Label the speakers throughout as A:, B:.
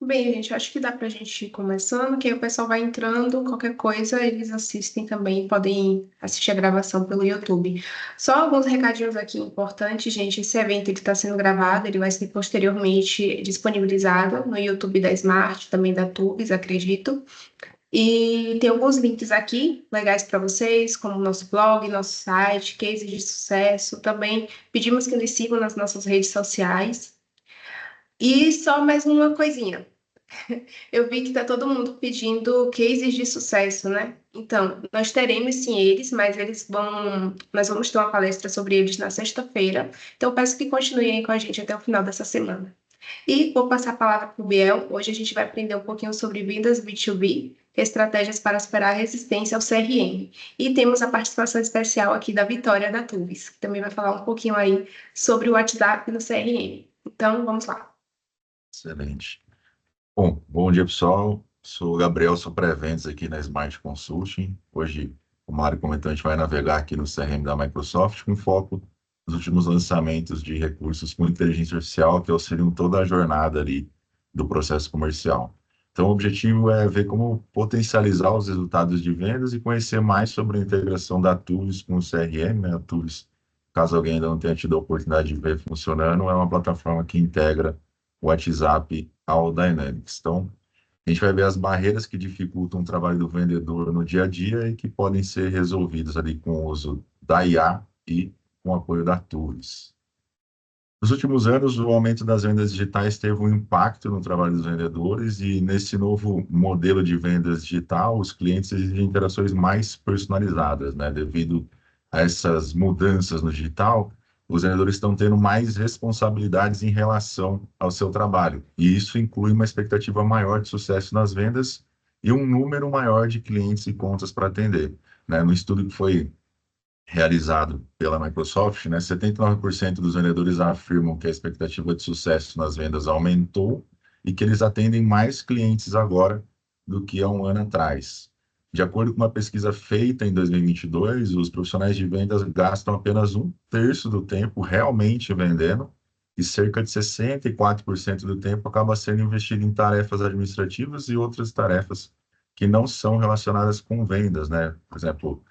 A: Bem, gente, acho que dá para a gente ir começando, que aí o pessoal vai entrando, qualquer coisa eles assistem também, podem assistir a gravação pelo YouTube. Só alguns recadinhos aqui importantes, gente. Esse evento está sendo gravado, ele vai ser posteriormente disponibilizado no YouTube da Smart, também da Tubes, acredito. E tem alguns links aqui legais para vocês, como nosso blog, nosso site, cases de sucesso. Também pedimos que nos sigam nas nossas redes sociais. E só mais uma coisinha. Eu vi que está todo mundo pedindo cases de sucesso, né? Então, nós teremos sim eles, mas nós vamos ter uma palestra sobre eles na sexta-feira. Então, peço que continuem aí com a gente até o final dessa semana. E vou passar a palavra para o Biel. Hoje a gente vai aprender um pouquinho sobre vendas B2B, estratégias para superar a resistência ao CRM. E temos a participação especial aqui da Vitória da Tubes, que também vai falar um pouquinho aí sobre o WhatsApp no CRM. Então, vamos lá.
B: Excelente. Bom dia, pessoal. Sou o Gabriel, sou pré-vendas aqui na Smart Consulting. Hoje, o Mário comentou, a gente vai navegar aqui no CRM da Microsoft com foco nos últimos lançamentos de recursos com inteligência artificial que auxiliam toda a jornada ali do processo comercial. Então, o objetivo é ver como potencializar os resultados de vendas e conhecer mais sobre a integração da Tools com o CRM, né? A Tools, caso alguém ainda não tenha tido a oportunidade de ver funcionando, é uma plataforma que integra o WhatsApp ao Dynamics. Então, a gente vai ver as barreiras que dificultam o trabalho do vendedor no dia a dia e que podem ser resolvidas ali com o uso da IA e com o apoio da Tools. Nos últimos anos, o aumento das vendas digitais teve um impacto no trabalho dos vendedores e nesse novo modelo de vendas digital, os clientes exigem interações mais personalizadas, né? Devido a essas mudanças no digital, os vendedores estão tendo mais responsabilidades em relação ao seu trabalho. E isso inclui uma expectativa maior de sucesso nas vendas e um número maior de clientes e contas para atender, né? No estudo que foi realizado pela Microsoft, né, 79% dos vendedores afirmam que a expectativa de sucesso nas vendas aumentou e que eles atendem mais clientes agora do que há um ano atrás. De acordo com uma pesquisa feita em 2022, os profissionais de vendas gastam apenas um terço do tempo realmente vendendo e cerca de 64% do tempo acaba sendo investido em tarefas administrativas e outras tarefas que não são relacionadas com vendas, né? Por exemplo,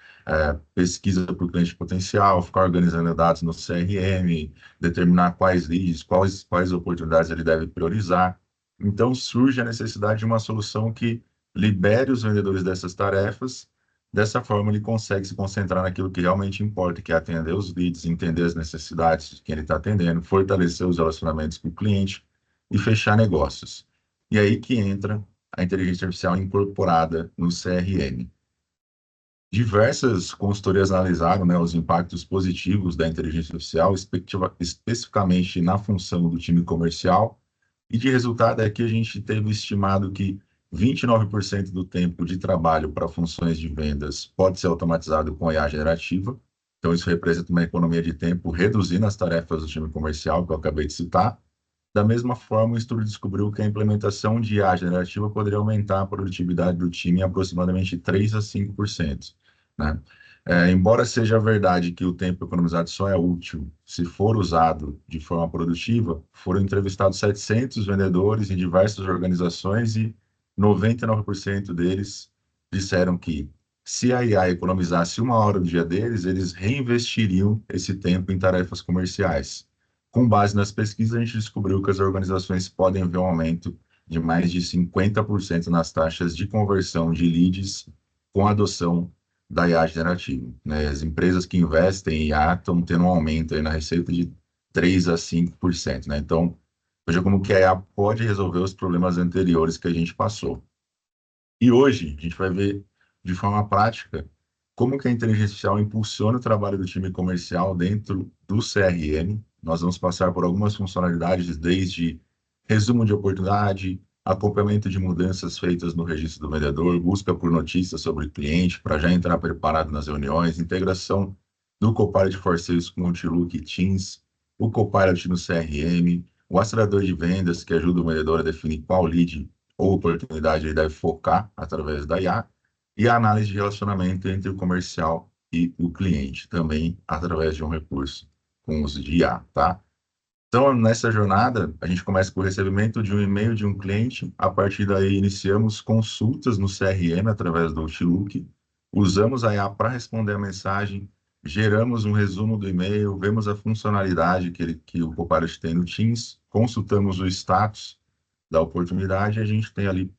B: pesquisa por cliente potencial, ficar organizando dados no CRM, determinar quais leads, quais oportunidades ele deve priorizar. Então, surge a necessidade de uma solução que libere os vendedores dessas tarefas. Dessa forma, ele consegue se concentrar naquilo que realmente importa, que é atender os leads, entender as necessidades de quem ele está atendendo, fortalecer os relacionamentos com o cliente e fechar negócios. E aí que entra a inteligência artificial incorporada no CRM. Diversas consultorias analisaram, né, os impactos positivos da inteligência artificial, especificamente na função do time comercial, e de resultado é que a gente teve estimado que 29% do tempo de trabalho para funções de vendas pode ser automatizado com IA generativa. Então, isso representa uma economia de tempo, reduzindo as tarefas do time comercial, que eu acabei de citar. Da mesma forma, o estudo descobriu que a implementação de IA generativa poderia aumentar a produtividade do time em aproximadamente 3 a 5%, né? Embora seja verdade que o tempo economizado só é útil se for usado de forma produtiva, foram entrevistados 700 vendedores em diversas organizações e 99% deles disseram que se a IA economizasse 1 hora do dia deles, eles reinvestiriam esse tempo em tarefas comerciais. Com base nas pesquisas, a gente descobriu que as organizações podem ver um aumento de mais de 50% nas taxas de conversão de leads com a adoção da IA generativa, né? As empresas que investem em IA estão tendo um aumento aí na receita de 3 a 5%, né? Então, veja como que a IA pode resolver os problemas anteriores que a gente passou. E hoje, a gente vai ver de forma prática como que a inteligência artificial impulsiona o trabalho do time comercial dentro do CRM. Nós vamos passar por algumas funcionalidades, desde resumo de oportunidade, acompanhamento de mudanças feitas no registro do vendedor, busca por notícias sobre o cliente para já entrar preparado nas reuniões, integração do Copilot for Sales com o Outlook e Teams, o Copilot no CRM, o acelerador de vendas que ajuda o vendedor a definir qual lead ou oportunidade ele deve focar através da IA, e a análise de relacionamento entre o comercial e o cliente, também através de um recurso com uso de IA, tá? Então, nessa jornada, a gente começa com o recebimento de um e-mail de um cliente. A partir daí, iniciamos consultas no CRM através do Outlook. Usamos a IA para responder a mensagem, geramos um resumo do e-mail, vemos a funcionalidade que o Copilot tem no Teams, consultamos o status da oportunidade e a gente tem ali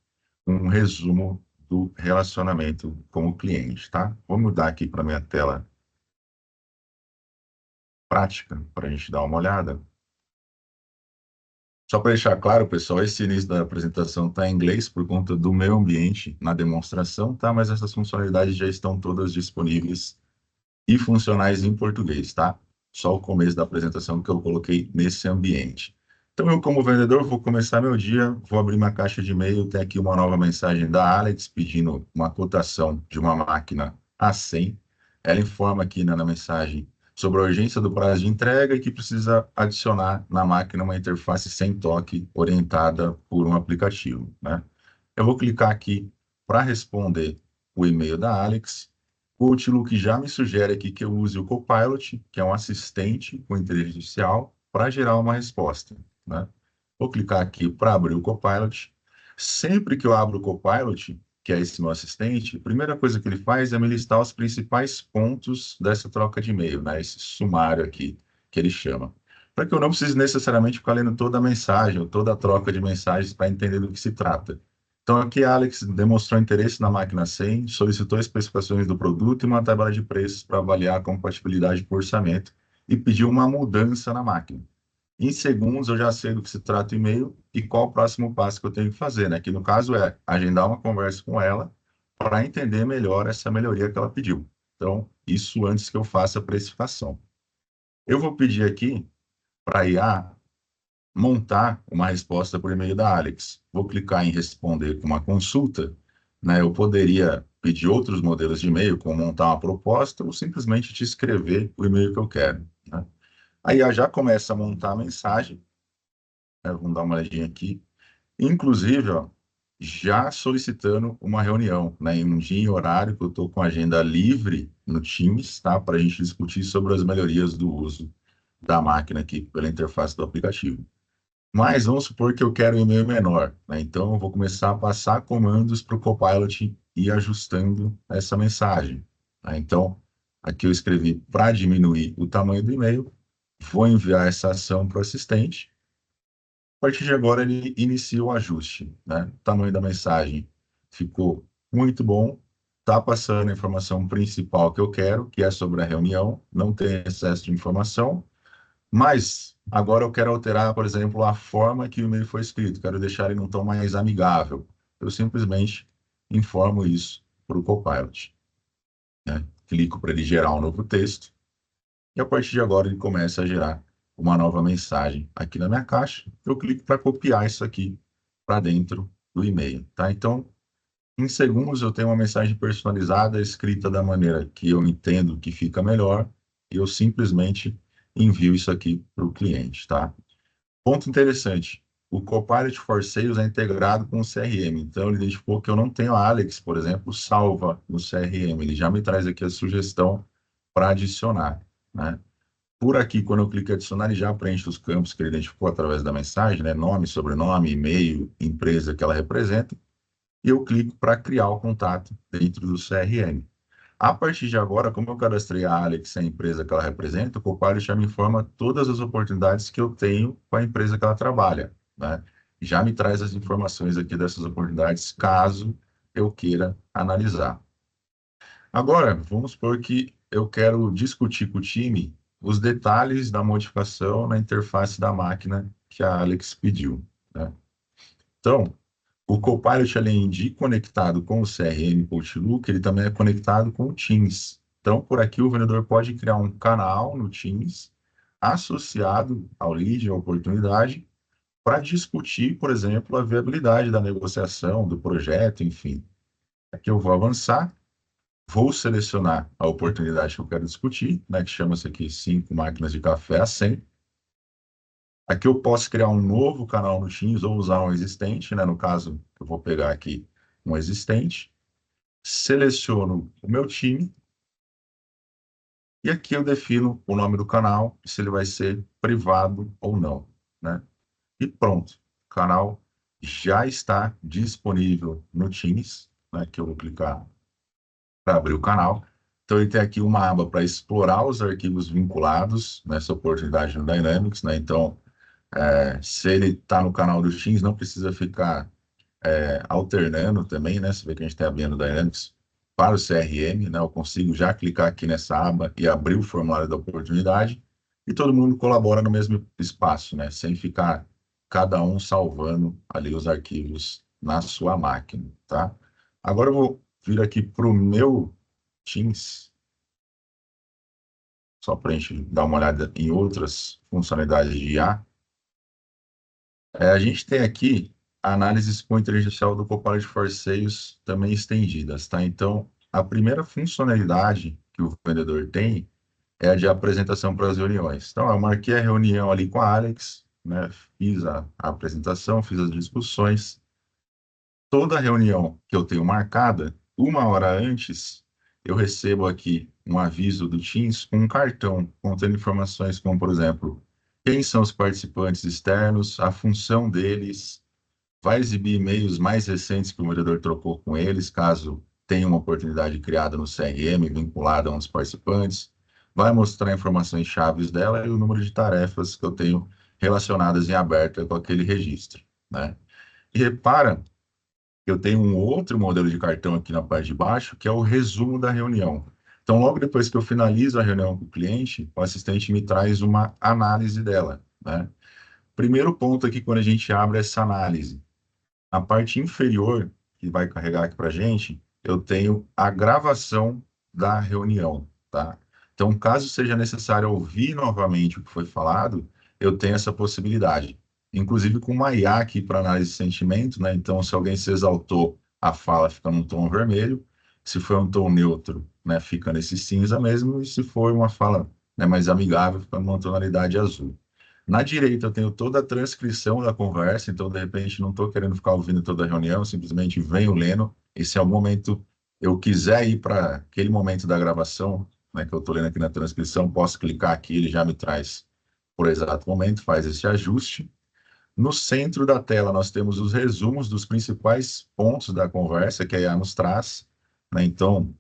B: um resumo do relacionamento com o cliente, tá? Vou mudar aqui para minha tela prática para a gente dar uma olhada. Só para deixar claro, pessoal, esse início da apresentação está em inglês por conta do meu ambiente na demonstração, tá? Mas essas funcionalidades já estão todas disponíveis e funcionais em português, tá? Só o começo da apresentação que eu coloquei nesse ambiente. Então, eu, como vendedor, vou começar meu dia, vou abrir uma caixa de e-mail, tem aqui uma nova mensagem da Alex pedindo uma cotação de uma máquina A100. Ela informa aqui na mensagem sobre a urgência do prazo de entrega e que precisa adicionar na máquina uma interface sem toque orientada por um aplicativo, né? Eu vou clicar aqui para responder o e-mail da Alex. O Outlook já me sugere aqui que eu use o Copilot, que é um assistente com inteligência artificial, para gerar uma resposta, né? Vou clicar aqui para abrir o Copilot. Sempre que eu abro o Copilot, que é esse meu assistente, a primeira coisa que ele faz é me listar os principais pontos dessa troca de e-mail, né? Esse sumário aqui que ele chama. Para que eu não precise necessariamente ficar lendo toda a mensagem ou toda a troca de mensagens para entender do que se trata. Então, aqui a Alex demonstrou interesse na máquina 100, solicitou especificações do produto e uma tabela de preços para avaliar a compatibilidade com o orçamento e pediu uma mudança na máquina. Em segundos, eu já sei do que se trata o e-mail e qual o próximo passo que eu tenho que fazer, né? Que no caso é agendar uma conversa com ela para entender melhor essa melhoria que ela pediu. Então, isso antes que eu faça a precificação. Eu vou pedir aqui para a IA montar uma resposta por e-mail da Alex. Vou clicar em responder com uma consulta, né? Eu poderia pedir outros modelos de e-mail, como montar uma proposta ou simplesmente te escrever o e-mail que eu quero, né? Aí ela já começa a montar a mensagem, né? Vamos dar uma olhadinha aqui. Inclusive, ó, já solicitando uma reunião, né? Em um dia e horário que eu estou com a agenda livre no Teams, tá? Para a gente discutir sobre as melhorias do uso da máquina aqui pela interface do aplicativo. Mas vamos supor que eu quero um e-mail menor, né? Então, eu vou começar a passar comandos para o Copilot e ir ajustando essa mensagem, né? Então, aqui eu escrevi para diminuir o tamanho do e-mail, vou enviar essa ação para o assistente. A partir de agora, ele inicia o ajuste, né? O tamanho da mensagem ficou muito bom, está passando a informação principal que eu quero, que é sobre a reunião, não tem excesso de informação. Mas agora eu quero alterar, por exemplo, a forma que o e-mail foi escrito, quero deixar ele num tom mais amigável. Eu simplesmente informo isso para o Copilot, né? Clico para ele gerar um novo texto e a partir de agora ele começa a gerar uma nova mensagem aqui na minha caixa. Eu clico para copiar isso aqui para dentro do e-mail, tá? Então, em segundos eu tenho uma mensagem personalizada, escrita da maneira que eu entendo que fica melhor e eu simplesmente envio isso aqui para o cliente, tá? Ponto interessante, o Copilot for Sales é integrado com o CRM, então ele identificou que eu não tenho a Alex, por exemplo, salva no CRM, ele já me traz aqui a sugestão para adicionar, né? Por aqui, quando eu clico em adicionar, ele já preenche os campos que ele identificou através da mensagem, né? Nome, sobrenome, e-mail, empresa que ela representa, e eu clico para criar o contato dentro do CRM. A partir de agora, como eu cadastrei a Alex, a empresa que ela representa, o Copilot já me informa todas as oportunidades que eu tenho com a empresa que ela trabalha, né? Já me traz as informações aqui dessas oportunidades, caso eu queira analisar. Agora, vamos supor que eu quero discutir com o time os detalhes da modificação na interface da máquina que a Alex pediu, né? Então, o Copilot, além de conectado com o CRM Outlook, ele também é conectado com o Teams. Então, por aqui, o vendedor pode criar um canal no Teams associado ao lead, à oportunidade, para discutir, por exemplo, a viabilidade da negociação, do projeto, enfim. Aqui eu vou avançar, vou selecionar a oportunidade que eu quero discutir, né, que chama-se aqui 5 máquinas de café a 100. Aqui eu posso criar um novo canal no Teams ou usar um existente, né? No caso, eu vou pegar aqui um existente, seleciono o meu time E aqui eu defino o nome do canal, se ele vai ser privado ou não, né? E pronto, o canal já está disponível no Teams, né? Que eu vou clicar para abrir o canal. Então, ele tem aqui uma aba para explorar os arquivos vinculados nessa oportunidade no Dynamics, né? Então, se ele está no canal do Teams, não precisa ficar alternando também, né? Você vê que a gente está abrindo o Dynamics para o CRM, né? Eu consigo já clicar aqui nessa aba e abrir o formulário da oportunidade e todo mundo colabora no mesmo espaço, né? Sem ficar cada um salvando ali os arquivos na sua máquina, tá? Agora eu vou vir aqui para o meu Teams, só para a gente dar uma olhada em outras funcionalidades de IA. A gente tem aqui análises com inteligência artificial do Copilot for Sales também estendidas, tá? Então, a primeira funcionalidade que o vendedor tem é a de apresentação para as reuniões. Então, eu marquei a reunião ali com a Alex, né? Fiz a apresentação, fiz as discussões. Toda reunião que eu tenho marcada, uma hora antes, eu recebo aqui um aviso do Teams com um cartão contendo informações como, por exemplo, quem são os participantes externos, a função deles, vai exibir e-mails mais recentes que o vendedor trocou com eles, caso tenha uma oportunidade criada no CRM vinculada a um dos participantes, vai mostrar informações chaves dela e o número de tarefas que eu tenho relacionadas em aberto com aquele registro, né? E repara, eu tenho um outro modelo de cartão aqui na parte de baixo, que é o resumo da reunião. Então, logo depois que eu finalizo a reunião com o cliente, o assistente me traz uma análise dela, né? Primeiro ponto aqui, quando a gente abre essa análise, a parte inferior, que vai carregar aqui para a gente, eu tenho a gravação da reunião, tá? Então, caso seja necessário ouvir novamente o que foi falado, eu tenho essa possibilidade. Inclusive com uma IA aqui para análise de sentimento, né? Então, se alguém se exaltou, a fala fica num tom vermelho. Se for um tom neutro, né, fica nesse cinza mesmo. E se for uma fala, né, mais amigável, fica numa tonalidade azul. Na direita eu tenho toda a transcrição da conversa, então de repente não estou querendo ficar ouvindo toda a reunião, simplesmente venho lendo. E se em algum momento eu quiser ir para aquele momento da gravação, né, que eu estou lendo aqui na transcrição, posso clicar aqui, ele já me traz por exato momento, faz esse ajuste. No centro da tela nós temos os resumos dos principais pontos da conversa que a IA nos traz, né? Então,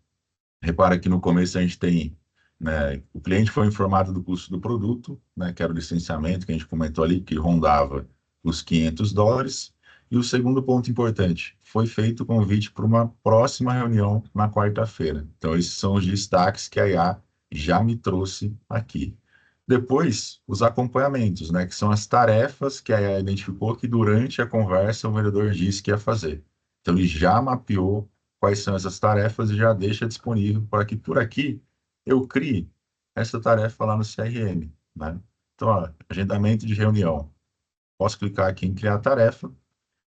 B: repara que no começo a gente tem, né, o cliente foi informado do custo do produto, né, que era o licenciamento que a gente comentou ali, que rondava os US$ 500. E o segundo ponto importante, foi feito o convite para uma próxima reunião na quarta-feira. Então, esses são os destaques que a IA já me trouxe aqui. Depois, os acompanhamentos, né, que são as tarefas que a IA identificou que durante a conversa o vendedor disse que ia fazer. Então, ele já mapeou quais são essas tarefas e já deixa disponível para que por aqui eu crie essa tarefa lá no CRM, né? Então, ó, agendamento de reunião. Posso clicar aqui em criar tarefa,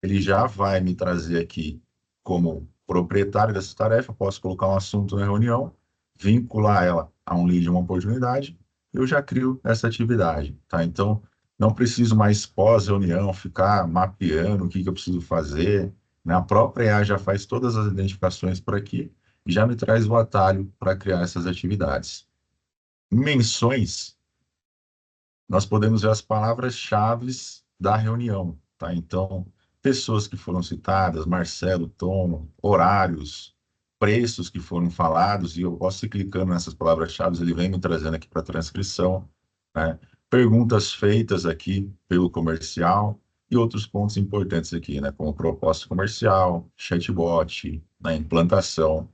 B: ele já vai me trazer aqui como proprietário dessa tarefa, posso colocar um assunto na reunião, vincular ela a um lead, uma oportunidade, eu já crio essa atividade, tá? Então, não preciso mais pós-reunião ficar mapeando o que que eu preciso fazer, né? A própria IA já faz todas as identificações por aqui e já me traz o atalho para criar essas atividades. Em menções, nós podemos ver as palavras-chave da reunião, tá? Então, pessoas que foram citadas, Marcelo, Tom, horários, preços que foram falados, e eu posso ir clicando nessas palavras-chave, ele vem me trazendo aqui para transcrição, né? Perguntas feitas aqui pelo comercial e outros pontos importantes aqui, né? Como proposta comercial, chatbot, né? Implantação,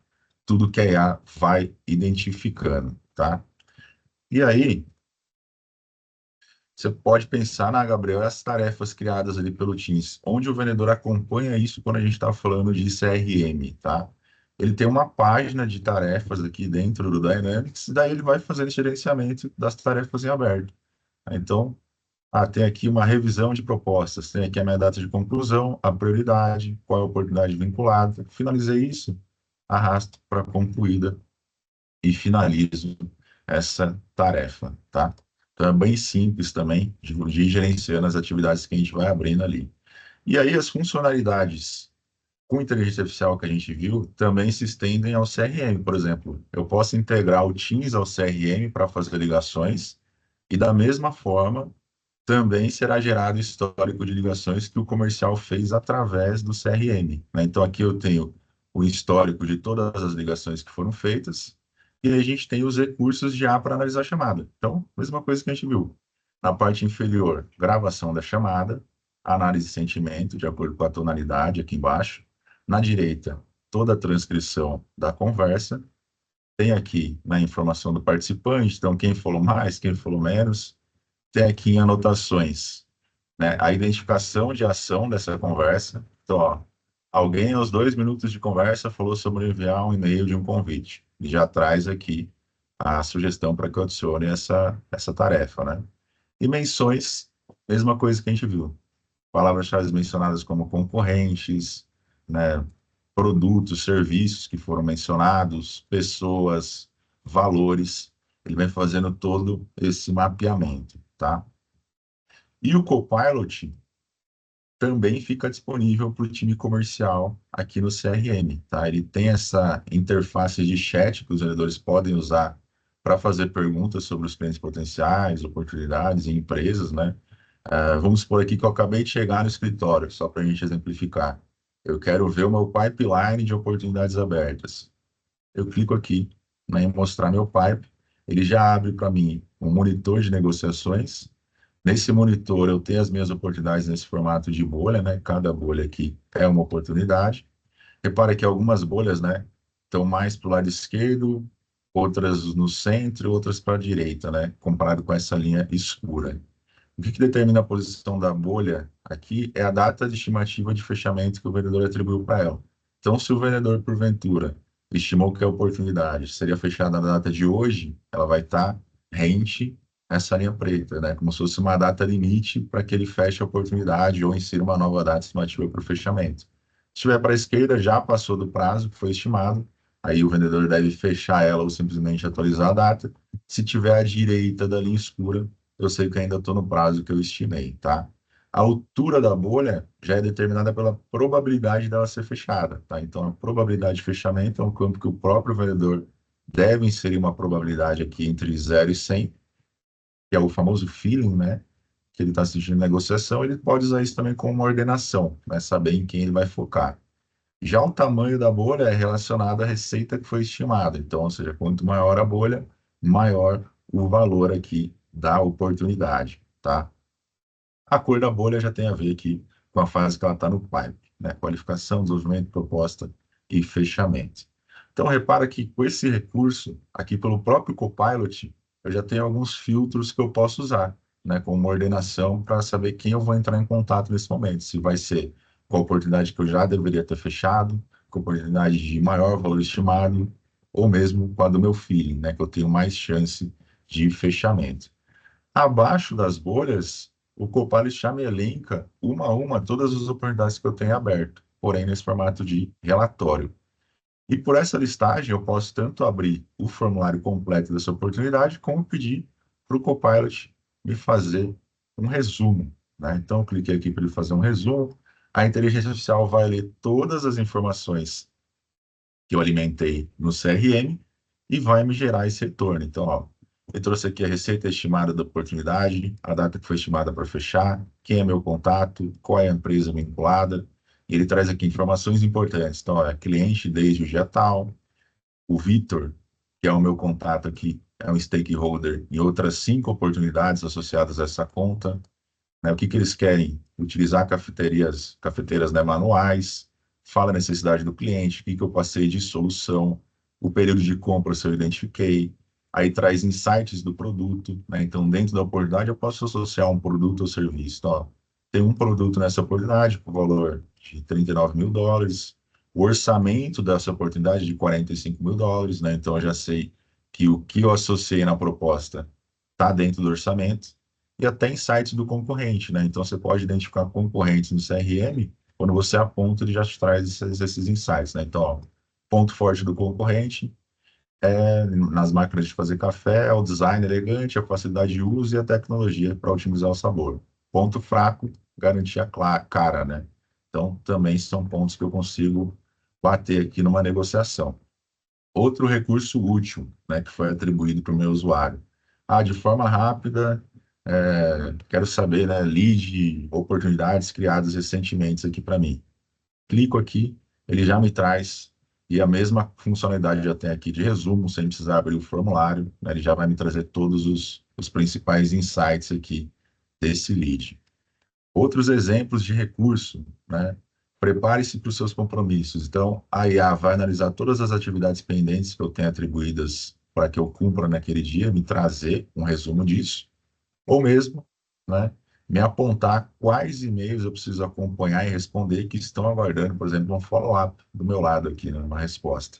B: tudo que a IA vai identificando, tá? E aí, você pode pensar na, Gabriel, as tarefas criadas ali pelo Teams, onde o vendedor acompanha isso quando a gente está falando de CRM, tá? Ele tem uma página de tarefas aqui dentro do Dynamics, e daí ele vai fazendo esse gerenciamento das tarefas em aberto. Então, tem aqui uma revisão de propostas, tem aqui a minha data de conclusão, a prioridade, qual é a oportunidade vinculada. Finalizei isso, arrasto para concluída e finalizo essa tarefa, tá? Então é bem simples também de ir gerenciando as atividades que a gente vai abrindo ali. E aí as funcionalidades com inteligência artificial que a gente viu, também se estendem ao CRM. Por exemplo, eu posso integrar o Teams ao CRM para fazer ligações, e da mesma forma, também será gerado histórico de ligações que o comercial fez através do CRM, né? Então, aqui eu tenho o histórico de todas as ligações que foram feitas, e aí a gente tem os recursos já para analisar a chamada. Então, mesma coisa que a gente viu. Na parte inferior, gravação da chamada, análise de sentimento, de acordo com a tonalidade aqui embaixo. Na direita, toda a transcrição da conversa. Tem aqui na informação do participante, então quem falou mais, quem falou menos. Tem aqui em anotações, né, a identificação de ação dessa conversa. Então, ó, alguém aos 2 minutos de conversa falou sobre enviar um e-mail de um convite. E já traz aqui a sugestão para que eu adicione essa tarefa, né? E menções, mesma coisa que a gente viu. Palavras-chave mencionadas como concorrentes, né, produtos, serviços que foram mencionados, pessoas, valores. Ele vem fazendo todo esse mapeamento, tá? E o Copilot também fica disponível para o time comercial aqui no CRM, tá? Ele tem essa interface de chat que os vendedores podem usar para fazer perguntas sobre os clientes potenciais, oportunidades e empresas, né? Vamos supor aqui que eu acabei de chegar no escritório, só para a gente exemplificar. Eu quero ver o meu pipeline de oportunidades abertas. Eu clico aqui, né, em mostrar meu pipe, ele já abre para mim um monitor de negociações. Nesse monitor, eu tenho as minhas oportunidades nesse formato de bolha, né? Cada bolha aqui é uma oportunidade. Repara que algumas bolhas, né, estão mais para o lado esquerdo, outras no centro, outras para a direita, né? Comparado com essa linha escura. O que determina a posição da bolha aqui é a data de estimativa de fechamento que o vendedor atribuiu para ela. Então, se o vendedor, porventura, estimou que a oportunidade seria fechada na data de hoje, ela vai estar rente essa linha preta, né? Como se fosse uma data limite para que ele feche a oportunidade ou insira uma nova data estimativa para o fechamento. Se estiver para a esquerda, já passou do prazo que foi estimado, aí o vendedor deve fechar ela ou simplesmente atualizar a data. Se tiver à direita da linha escura, eu sei que ainda estou no prazo que eu estimei, tá? A altura da bolha já é determinada pela probabilidade dela ser fechada, tá? Então, a probabilidade de fechamento é um campo que o próprio vendedor deve inserir uma probabilidade aqui entre 0 e 100, que é o famoso feeling, né? Que ele está assistindo negociação, ele pode usar isso também como uma ordenação, né? Saber em quem ele vai focar. Já o tamanho da bolha é relacionado à receita que foi estimada. Então, ou seja, quanto maior a bolha, maior o valor aqui da oportunidade, tá? A cor da bolha já tem a ver aqui com a fase que ela está no pipe, né? Qualificação, desenvolvimento, proposta e fechamento. Então, repara que com esse recurso, aqui pelo próprio Copilot, eu já tenho alguns filtros que eu posso usar, né? Como uma ordenação para saber quem eu vou entrar em contato nesse momento. Se vai ser com a oportunidade que eu já deveria ter fechado, com a oportunidade de maior valor estimado, ou mesmo com a do meu feeling, né? Que eu tenho mais chance de fechamento. Abaixo das bolhas, o Copilot já me elenca uma a uma todas as oportunidades que eu tenho aberto, porém nesse formato de relatório. E por essa listagem, eu posso tanto abrir o formulário completo dessa oportunidade, como pedir para o Copilot me fazer um resumo, né? Então, eu cliquei aqui para ele fazer um resumo. A inteligência artificial vai ler todas as informações que eu alimentei no CRM e vai me gerar esse retorno. Então, ó, eu trouxe aqui a receita estimada da oportunidade, a data que foi estimada para fechar, quem é meu contato, qual é a empresa vinculada. E ele traz aqui informações importantes. Então, ó, é cliente desde o dia tal, o Vitor, que é o meu contato aqui, é um stakeholder em outras 5 oportunidades associadas a essa conta, né? O que eles querem? Utilizar cafeteiras, né, manuais, fala a necessidade do cliente, o que eu passei de solução, o período de compra se eu identifiquei, aí traz insights do produto, né? Então, dentro da oportunidade, eu posso associar um produto ou serviço. Então, ó, tem um produto nessa oportunidade por valor de US$ 39.000, o orçamento dessa oportunidade de US$ 45.000, né? Então, eu já sei que o que eu associei na proposta está dentro do orçamento, e até insights do concorrente, né? Então, você pode identificar concorrentes no CRM, quando você aponta, ele já te traz esses insights, né? Então, ó, ponto forte do concorrente é, nas máquinas de fazer café, é o design elegante, a facilidade de uso e a tecnologia para otimizar o sabor. Ponto fraco, garantia cara, né? Então, também são pontos que eu consigo bater aqui numa negociação. Outro recurso útil, né, que foi atribuído para o meu usuário. De forma rápida, quero saber, né, lead, oportunidades criadas recentemente aqui para mim. Clico aqui, ele já me traz, e a mesma funcionalidade já tem aqui de resumo, sem precisar abrir o formulário, né, ele já vai me trazer todos os principais insights aqui desse lead. Outros exemplos de recurso, né? Prepare-se para os seus compromissos. Então, a IA vai analisar todas as atividades pendentes que eu tenho atribuídas para que eu cumpra naquele dia, me trazer um resumo disso, ou mesmo, né, me apontar quais e-mails eu preciso acompanhar e responder que estão aguardando, por exemplo, um follow-up do meu lado aqui, né, uma resposta.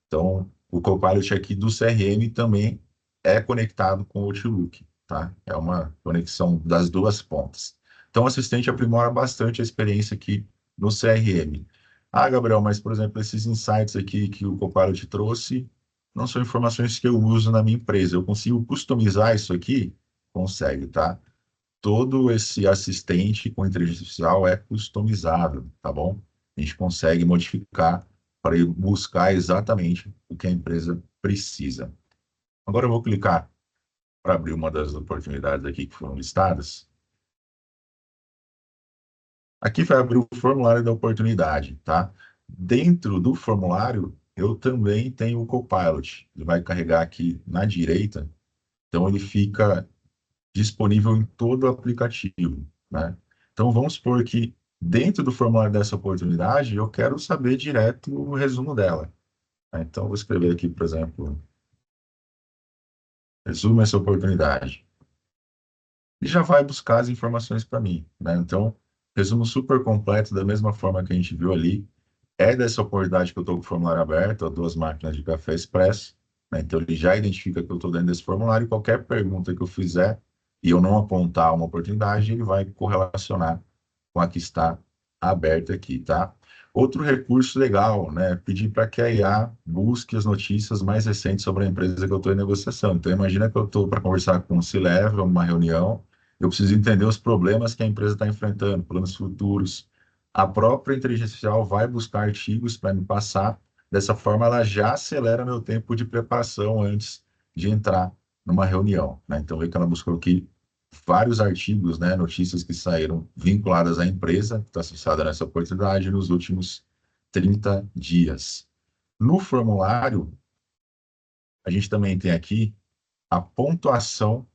B: Então, o Copilot aqui do CRM também é conectado com o Outlook, tá? É uma conexão das duas pontas. Então, o assistente aprimora bastante a experiência aqui no CRM. Gabriel, mas, por exemplo, esses insights aqui que o Copilot trouxe não são informações que eu uso na minha empresa. Eu consigo customizar isso aqui? Consegue, tá? Todo esse assistente com inteligência artificial é customizável, tá bom? A gente consegue modificar para ir buscar exatamente o que a empresa precisa. Agora eu vou clicar para abrir uma das oportunidades aqui que foram listadas. Aqui vai abrir o formulário da oportunidade, tá? Dentro do formulário, eu também tenho o Copilot. Ele vai carregar aqui na direita, então ele fica disponível em todo o aplicativo, né? Então, vamos supor que dentro do formulário dessa oportunidade, eu quero saber direto o resumo dela, né? Então, vou escrever aqui, por exemplo, resumo essa oportunidade. E já vai buscar as informações para mim, né? Então, resumo super completo, da mesma forma que a gente viu ali, é dessa oportunidade que eu estou com o formulário aberto, ó, 2 máquinas de café expresso, né? Então, ele já identifica que eu estou dentro desse formulário e qualquer pergunta que eu fizer e eu não apontar uma oportunidade, ele vai correlacionar com a que está aberta aqui, tá? Outro recurso legal, né? Pedir para que a IA busque as notícias mais recentes sobre a empresa que eu estou em negociação. Então, imagina que eu estou para conversar com o C-Level, uma reunião, eu preciso entender os problemas que a empresa está enfrentando, planos futuros. A própria inteligência artificial vai buscar artigos para me passar. Dessa forma, ela já acelera meu tempo de preparação antes de entrar numa reunião, né? Então, vê que ela buscou aqui vários artigos, né, notícias que saíram vinculadas à empresa, que está associada nessa oportunidade, nos últimos 30 dias. No formulário, a gente também tem aqui a pontuação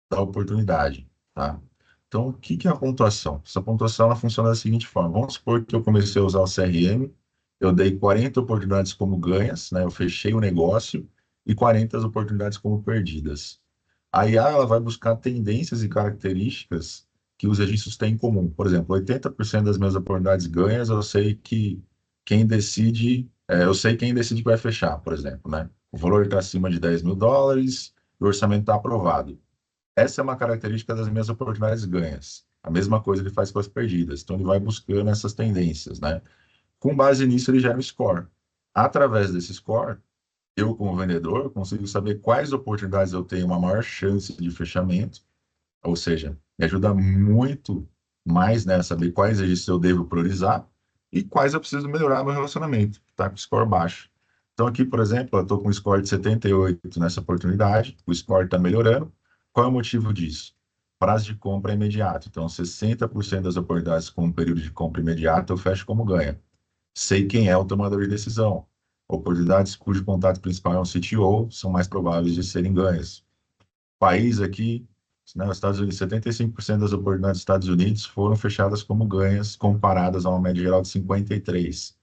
B: da oportunidade, tá? Então, o que que é a pontuação? Essa pontuação ela funciona da seguinte forma: vamos supor que eu comecei a usar o CRM, eu dei 40 oportunidades como ganhas, né? Eu fechei o negócio e 40 oportunidades como perdidas. A IA ela vai buscar tendências e características que os registros têm em comum. Por exemplo, 80% das minhas oportunidades ganhas, eu sei que quem decide, eu sei quem decide que vai fechar, por exemplo, né? O valor está acima de US$ 10.000 e o orçamento está aprovado. Essa é uma característica das minhas oportunidades ganhas. A mesma coisa ele faz com as perdidas. Então, ele vai buscando essas tendências, né? Com base nisso, ele gera um score. Através desse score, eu, como vendedor, consigo saber quais oportunidades eu tenho uma maior chance de fechamento, ou seja, me ajuda muito mais, né, a saber quais registros eu devo priorizar e quais eu preciso melhorar meu relacionamento, que está com score baixo. Então, aqui, por exemplo, eu estou com um score de 78 nessa oportunidade, o score está melhorando. Qual é o motivo disso? Prazo de compra imediato. Então, 60% das oportunidades com um período de compra imediato eu fecho como ganha. Sei quem é o tomador de decisão. Oportunidades cujo contato principal é um CTO são mais prováveis de serem ganhas. País aqui, né, os Estados Unidos, 75% das oportunidades dos Estados Unidos foram fechadas como ganhas, comparadas a uma média geral de 53%.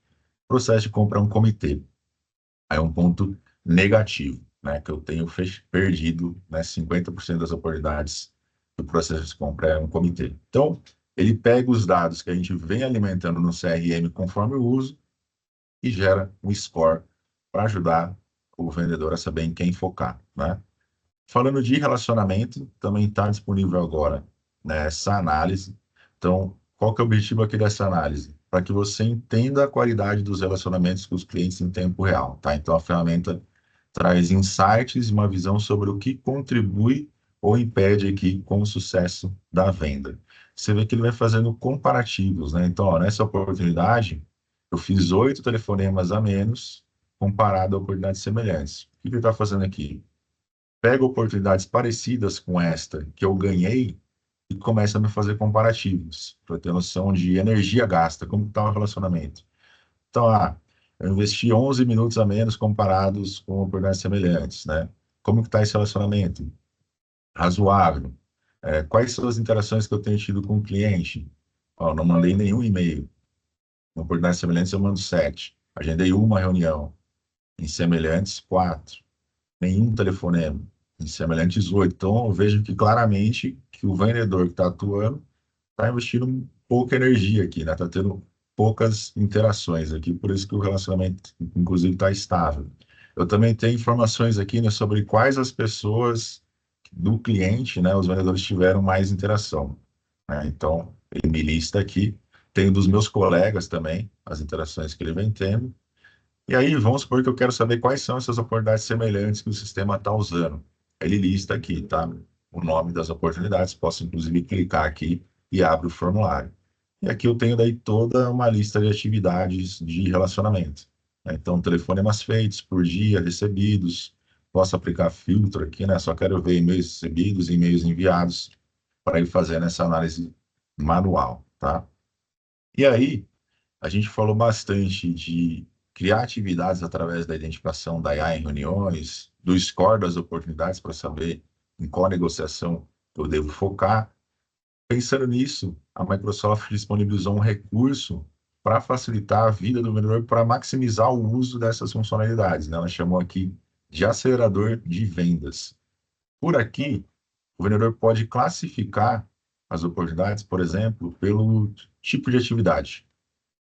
B: Processo de compra é um comitê. Aí é um ponto negativo, né, que eu tenho perdido, né, 50% das oportunidades do processo de compra é um comitê. Então, ele pega os dados que a gente vem alimentando no CRM conforme o uso e gera um score para ajudar o vendedor a saber em quem focar, né? Falando de relacionamento, também está disponível agora, né, essa análise. Então, qual que é o objetivo aqui dessa análise? Para que você entenda a qualidade dos relacionamentos com os clientes em tempo real, tá? Então, a ferramenta traz insights e uma visão sobre o que contribui ou impede aqui com o sucesso da venda. Você vê que ele vai fazendo comparativos, né? Então, ó, nessa oportunidade, eu fiz 8 telefonemas a menos comparado a oportunidades semelhantes. O que ele está fazendo aqui? Pega oportunidades parecidas com esta que eu ganhei e começa a me fazer comparativos, para ter noção de energia gasta, como está o relacionamento. Então, eu investi 11 minutos a menos comparados com oportunidades semelhantes, né? Como que está esse relacionamento? Razoável. Quais são as interações que eu tenho tido com o cliente? Ó, não mandei nenhum e-mail. Em oportunidades semelhantes, eu mando 7. Agendei uma reunião. Em semelhantes, 4. Nenhum telefonema. Em semelhantes, 8. Então, eu vejo que claramente que o vendedor que está atuando está investindo pouca energia aqui, né? Está tendo poucas interações aqui, por isso que o relacionamento, inclusive, está estável. Eu também tenho informações aqui, né, sobre quais as pessoas do cliente, né, os vendedores tiveram mais interação, né? Então, ele me lista aqui. Tenho dos meus colegas também, as interações que ele vem tendo. E aí, vamos supor que eu quero saber quais são essas oportunidades semelhantes que o sistema está usando. Ele lista aqui, tá? O nome das oportunidades. Posso, inclusive, clicar aqui e abre o formulário. E aqui eu tenho daí toda uma lista de atividades de relacionamento, né? Então, telefonemas feitos por dia, recebidos. Posso aplicar filtro aqui, né? Só quero ver e-mails recebidos, e-mails enviados, para ir fazendo essa análise manual, tá? E aí, a gente falou bastante de criar atividades através da identificação da IA em reuniões, do score das oportunidades para saber em qual negociação eu devo focar. Pensando nisso, a Microsoft disponibilizou um recurso para facilitar a vida do vendedor para maximizar o uso dessas funcionalidades, né? Ela chamou aqui de acelerador de vendas. Por aqui, o vendedor pode classificar as oportunidades, por exemplo, pelo tipo de atividade.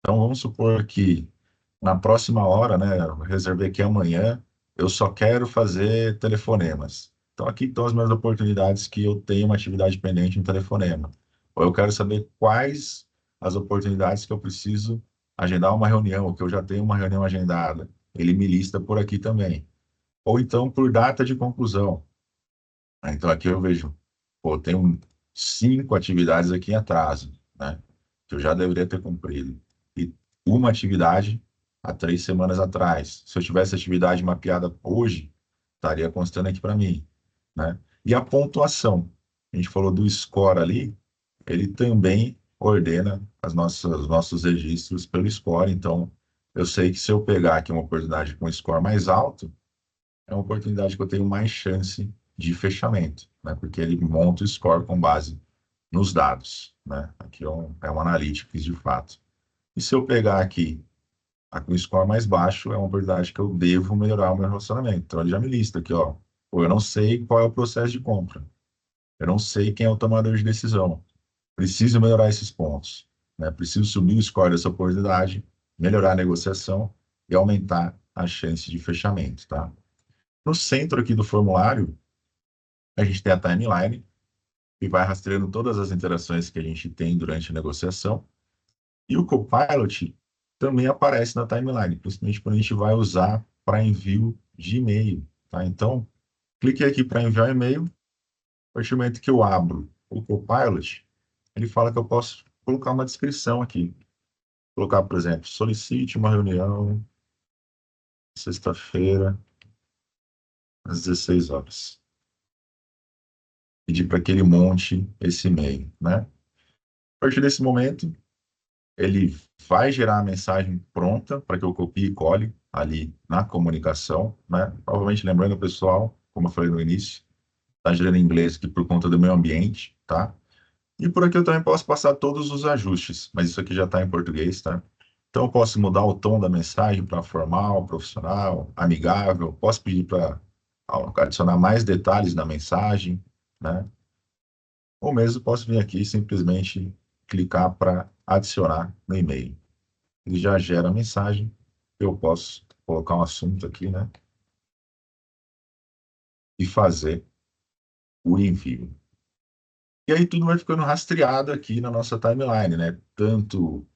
B: Então, vamos supor que na próxima hora, né, eu reservei aqui amanhã, eu só quero fazer telefonemas. Então, aqui estão as minhas oportunidades que eu tenho uma atividade pendente em telefonema. Ou eu quero saber quais as oportunidades que eu preciso agendar uma reunião, ou que eu já tenho uma reunião agendada. Ele me lista por aqui também. Ou então por data de conclusão. Então, aqui eu vejo, pô, tenho 5 atividades aqui em atraso, né, que eu já deveria ter cumprido. E uma atividade há 3 semanas atrás. Se eu tivesse atividade mapeada hoje, estaria constando aqui para mim, né? E a pontuação. A gente falou do score ali, ele também ordena os nossos registros pelo score. Então, eu sei que se eu pegar aqui uma oportunidade com score mais alto, é uma oportunidade que eu tenho mais chance de fechamento, né? Porque ele monta o score com base nos dados, né? Aqui é um analytics de fato. E se eu pegar aqui com o score mais baixo, é uma oportunidade que eu devo melhorar o meu relacionamento. Então ele já me lista aqui, ó. Pô, eu não sei qual é o processo de compra. Eu não sei quem é o tomador de decisão. Preciso melhorar esses pontos, né? Preciso subir o score dessa oportunidade, melhorar a negociação e aumentar a chance de fechamento, tá? No centro aqui do formulário, a gente tem a timeline, que vai rastreando todas as interações que a gente tem durante a negociação. E o Copilot também aparece na timeline, principalmente quando a gente vai usar para envio de e-mail, tá? Então, clique aqui para enviar e-mail. A partir do momento que eu abro o Copilot, ele fala que eu posso colocar uma descrição aqui. Colocar, por exemplo, solicite uma reunião sexta-feira às 16 horas. Pedir para que ele monte esse e-mail, né? A partir desse momento, ele vai gerar a mensagem pronta para que eu copie e cole ali na comunicação, né? Novamente lembrando, pessoal, como eu falei no início, está gerando em inglês aqui por conta do meu ambiente, tá? E por aqui eu também posso passar todos os ajustes, mas isso aqui já está em português, tá? Então eu posso mudar o tom da mensagem para formal, profissional, amigável, posso pedir para adicionar mais detalhes na mensagem, né? Ou mesmo posso vir aqui e simplesmente clicar para adicionar no e-mail. Ele já gera a mensagem, eu posso colocar um assunto aqui, né? E fazer o envio. E aí tudo vai ficando rastreado aqui na nossa timeline, né? Tanto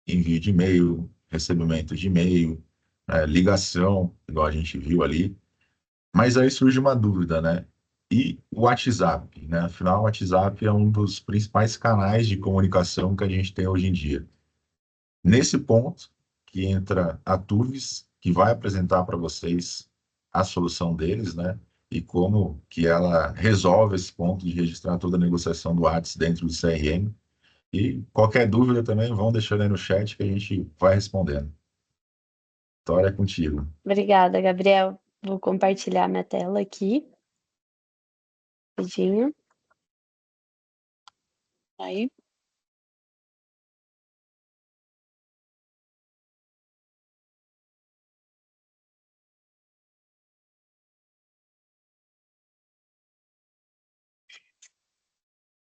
B: envio de e-mail, recebimento de e-mail, ligação, igual a gente viu ali. Mas aí surge uma dúvida, né? e o WhatsApp, né? Afinal, o WhatsApp é um dos principais canais de comunicação que a gente tem hoje em dia. Nesse ponto que entra a Tuvis, que vai apresentar para vocês a solução deles, né? E como que ela resolve esse ponto de registrar toda a negociação do WhatsApp dentro do CRM. E qualquer dúvida também, vão deixando aí no chat que a gente vai respondendo. Vitória, é contigo.
C: Obrigada, Gabriel. Vou compartilhar minha tela aqui, rapidinho. Aí.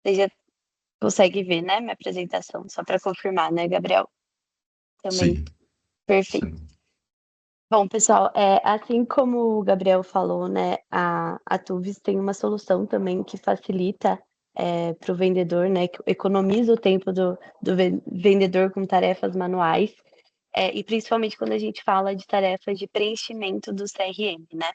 C: Você já consegue ver, né, minha apresentação, só para confirmar, né, Gabriel? Também.
B: Sim,
C: Perfeito.
B: sim.
C: Bom, pessoal, assim como o Gabriel falou, né, a Tuvis tem uma solução também que facilita para o vendedor, né, que economiza o tempo do vendedor com tarefas manuais, e principalmente quando a gente fala de tarefas de preenchimento do CRM, né?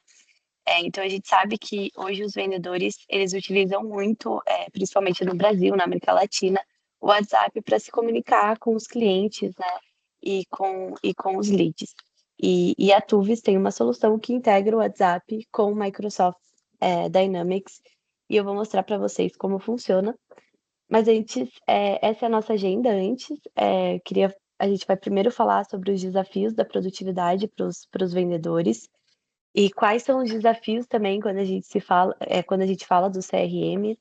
C: Então a gente sabe que hoje os vendedores, eles utilizam muito, principalmente no Brasil, na América Latina, o WhatsApp para se comunicar com os clientes, né, e com os leads. E a Tuvis tem uma solução que integra o WhatsApp com o Microsoft Dynamics, e eu vou mostrar para vocês como funciona. Mas antes, essa é a nossa agenda antes. A gente vai primeiro falar sobre os desafios da produtividade para os vendedores. E quais são os desafios também quando a gente fala do CRM,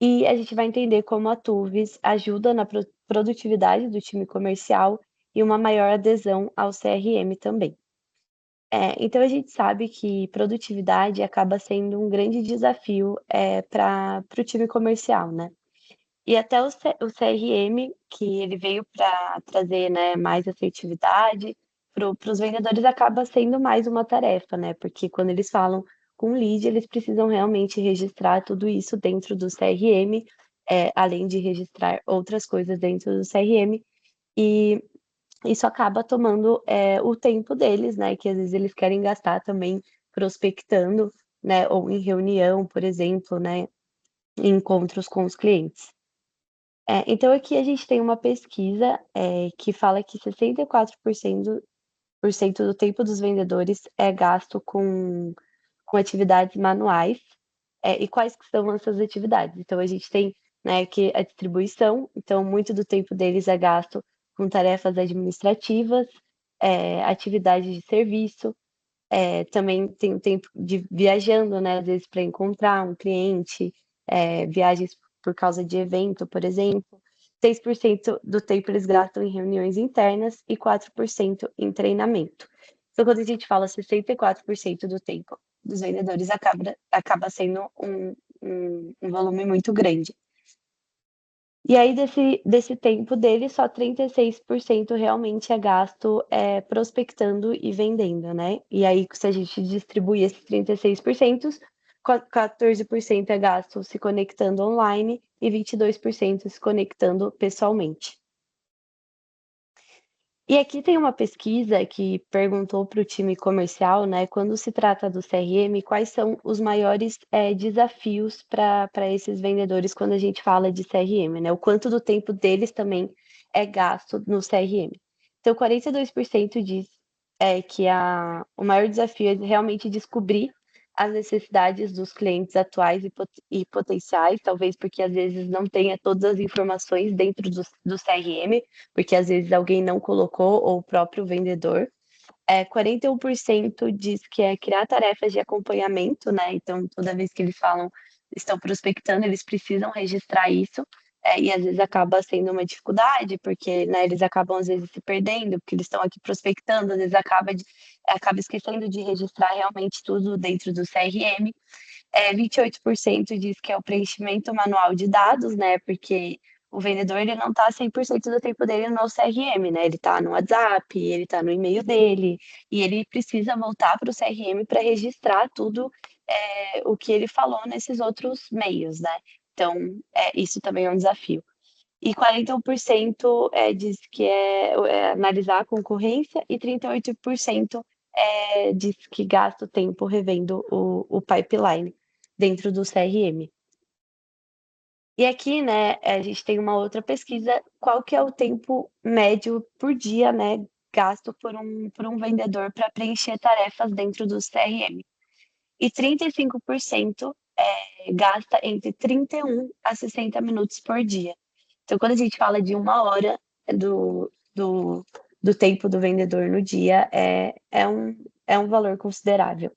C: e a gente vai entender como a Tuvis ajuda na produtividade do time comercial e uma maior adesão ao CRM também. Então a gente sabe que produtividade acaba sendo um grande desafio para o time comercial, né? E até o CRM, que ele veio para trazer, né, mais assertividade para os vendedores, acaba sendo mais uma tarefa, né? Porque quando eles falam com lead, eles precisam realmente registrar tudo isso dentro do CRM, além de registrar outras coisas dentro do CRM, e isso acaba tomando o tempo deles, né? Que às vezes eles querem gastar também prospectando, né? Ou em reunião, por exemplo, né? Em encontros com os clientes. Então aqui a gente tem uma pesquisa que fala que 64% do tempo dos vendedores é gasto com atividades manuais. E quais que são essas atividades? Então a gente tem, né, que a distribuição, então muito do tempo deles é gasto com tarefas administrativas, atividades de serviço, também tem o tempo de viajando, né, às vezes para encontrar um cliente, viagens por causa de evento, por exemplo. 6% do tempo eles gastam em reuniões internas e 4% em treinamento. Então, quando a gente fala 64% do tempo dos vendedores, acaba sendo um volume muito grande. E aí, desse tempo dele, só 36% realmente é gasto prospectando e vendendo, né? E aí, se a gente distribui esses 36%, 14% é gasto se conectando online e 22% se conectando pessoalmente. E aqui tem uma pesquisa que perguntou para o time comercial, né, quando se trata do CRM, quais são os maiores desafios para esses vendedores quando a gente fala de CRM, né? O quanto do tempo deles também é gasto no CRM. Então, 42% diz que o maior desafio é realmente descobrir as necessidades dos clientes atuais e potenciais, talvez porque às vezes não tenha todas as informações dentro do CRM, porque às vezes alguém não colocou, ou o próprio vendedor. 41% diz que é criar tarefas de acompanhamento, né? Então, toda vez que eles estão prospectando, eles precisam registrar isso, e às vezes acaba sendo uma dificuldade, porque, né, eles acabam às vezes se perdendo, porque eles estão aqui prospectando, às vezes acaba esquecendo de registrar realmente tudo dentro do CRM. 28% diz que é o preenchimento manual de dados, né? Porque o vendedor ele não está 100% do tempo dele no CRM, né? Ele está no WhatsApp, ele está no e-mail dele, e ele precisa voltar para o CRM para registrar tudo o que ele falou nesses outros meios, né? Então, isso também é um desafio. E 41% diz que é analisar a concorrência, e 38% diz que gasta o tempo revendo o pipeline. dentro do CRM. E aqui, né, a gente tem uma outra pesquisa, qual que é o tempo médio por dia, né, gasto por um vendedor para preencher tarefas dentro do CRM. E 35% gasta entre 31 a 60 minutos por dia. Então, quando a gente fala de 1 hora do tempo do vendedor no dia, é um valor considerável.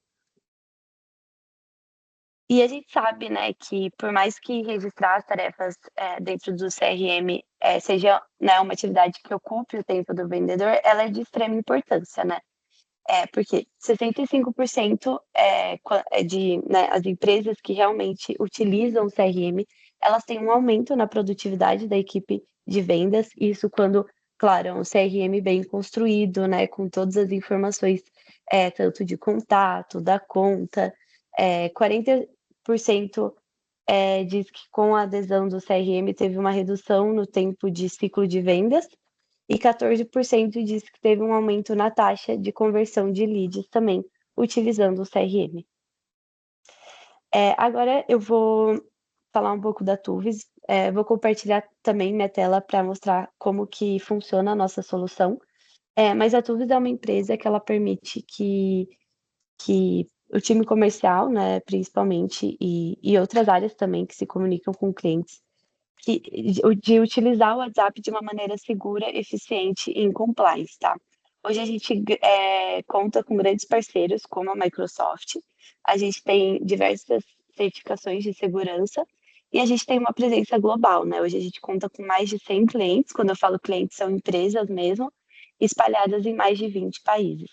C: E a gente sabe, né, que por mais que registrar as tarefas dentro do CRM seja, né, uma atividade que ocupe o tempo do vendedor, ela é de extrema importância, né? Porque 65% né, as empresas que realmente utilizam o CRM, elas têm um aumento na produtividade da equipe de vendas, isso quando, claro, é um CRM bem construído, né, com todas as informações, tanto de contato, da conta, 40% diz que com a adesão do CRM teve uma redução no tempo de ciclo de vendas, e 14% disse que teve um aumento na taxa de conversão de leads também, utilizando o CRM. Agora eu vou falar um pouco da Tuvis, vou compartilhar também minha tela para mostrar como que funciona a nossa solução. Mas a Tuvis é uma empresa que ela permite que o time comercial, né, principalmente, e outras áreas também que se comunicam com clientes, de utilizar o WhatsApp de uma maneira segura, eficiente e em compliance, tá? Hoje a gente conta com grandes parceiros, como a Microsoft, a gente tem diversas certificações de segurança e a gente tem uma presença global, né? Hoje a gente conta com mais de 100 clientes, quando eu falo clientes, são empresas mesmo, espalhadas em mais de 20 países.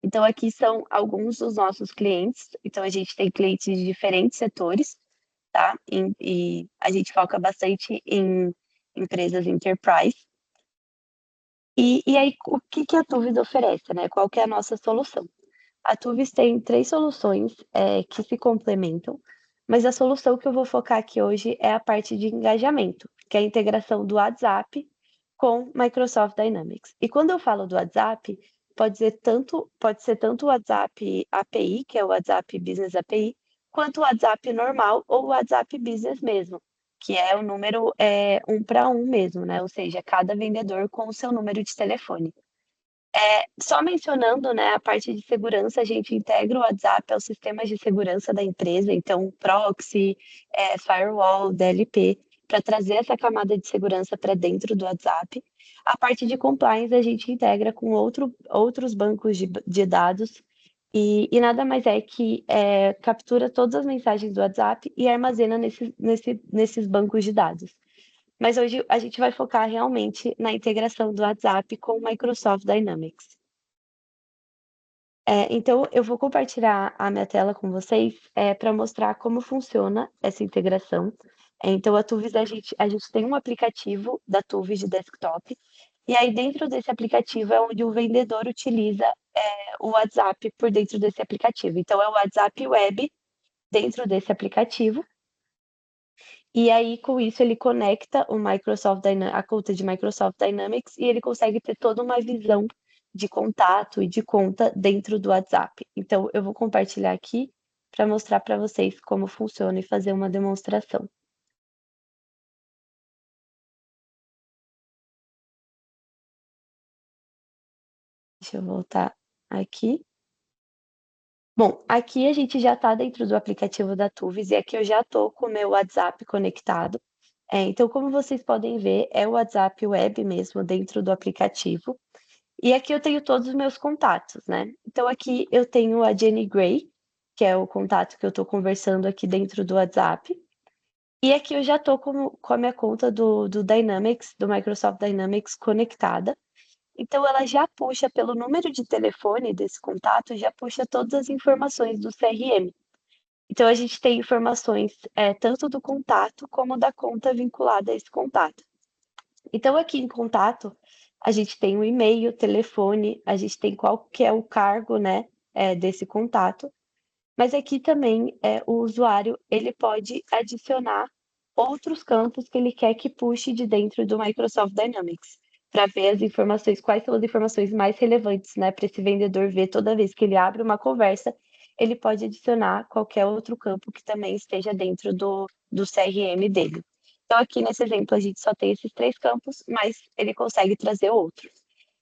C: Então, aqui são alguns dos nossos clientes. Então, a gente tem clientes de diferentes setores, tá? E a gente foca bastante em empresas enterprise. E aí, o que a Tuvis oferece, né? Qual que é a nossa solução? A Tuvis tem 3 soluções que se complementam, mas a solução que eu vou focar aqui hoje é a parte de engajamento, que é a integração do WhatsApp com Microsoft Dynamics. E quando eu falo do WhatsApp, pode ser tanto o WhatsApp API, que é o WhatsApp Business API, quanto o WhatsApp normal ou o WhatsApp Business mesmo, que é o número 1 para 1 mesmo, né? Ou seja, cada vendedor com o seu número de telefone. Só mencionando, né, a parte de segurança, a gente integra o WhatsApp aos sistemas de segurança da empresa, então proxy, firewall, DLP, para trazer essa camada de segurança para dentro do WhatsApp. A parte de compliance a gente integra com outros bancos de dados e nada mais é que captura todas as mensagens do WhatsApp e armazena nesses bancos de dados. Mas hoje a gente vai focar realmente na integração do WhatsApp com o Microsoft Dynamics. Então, eu vou compartilhar a minha tela com vocês para mostrar como funciona essa integração. Então, a Tuvis, a gente tem um aplicativo da Tuvis de desktop, e aí dentro desse aplicativo é onde o vendedor utiliza o WhatsApp por dentro desse aplicativo. Então, é o WhatsApp Web dentro desse aplicativo. E aí, com isso, ele conecta a conta de Microsoft Dynamics e ele consegue ter toda uma visão de contato e de conta dentro do WhatsApp. Então, eu vou compartilhar aqui para mostrar para vocês como funciona e fazer uma demonstração. Deixa eu voltar aqui. Bom, aqui a gente já está dentro do aplicativo da Tuvis e aqui eu já estou com o meu WhatsApp conectado. Então, como vocês podem ver, é o WhatsApp Web mesmo dentro do aplicativo. E aqui eu tenho todos os meus contatos, né? Então, aqui eu tenho a Jenny Gray, que é o contato que eu estou conversando aqui dentro do WhatsApp. E aqui eu já estou com a minha conta do Dynamics, do Microsoft Dynamics conectada. Então, ela já puxa pelo número de telefone desse contato, já puxa todas as informações do CRM. Então, a gente tem informações tanto do contato como da conta vinculada a esse contato. Então, aqui em contato, a gente tem o e-mail, telefone, a gente tem qual que é o cargo, né, desse contato. Mas aqui também o usuário ele pode adicionar outros campos que ele quer que puxe de dentro do Microsoft Dynamics, para ver as informações, quais são as informações mais relevantes, né, para esse vendedor ver toda vez que ele abre uma conversa ele pode adicionar qualquer outro campo que também esteja dentro do CRM dele. Então, aqui nesse exemplo, a gente só tem esses 3 campos, mas ele consegue trazer outros.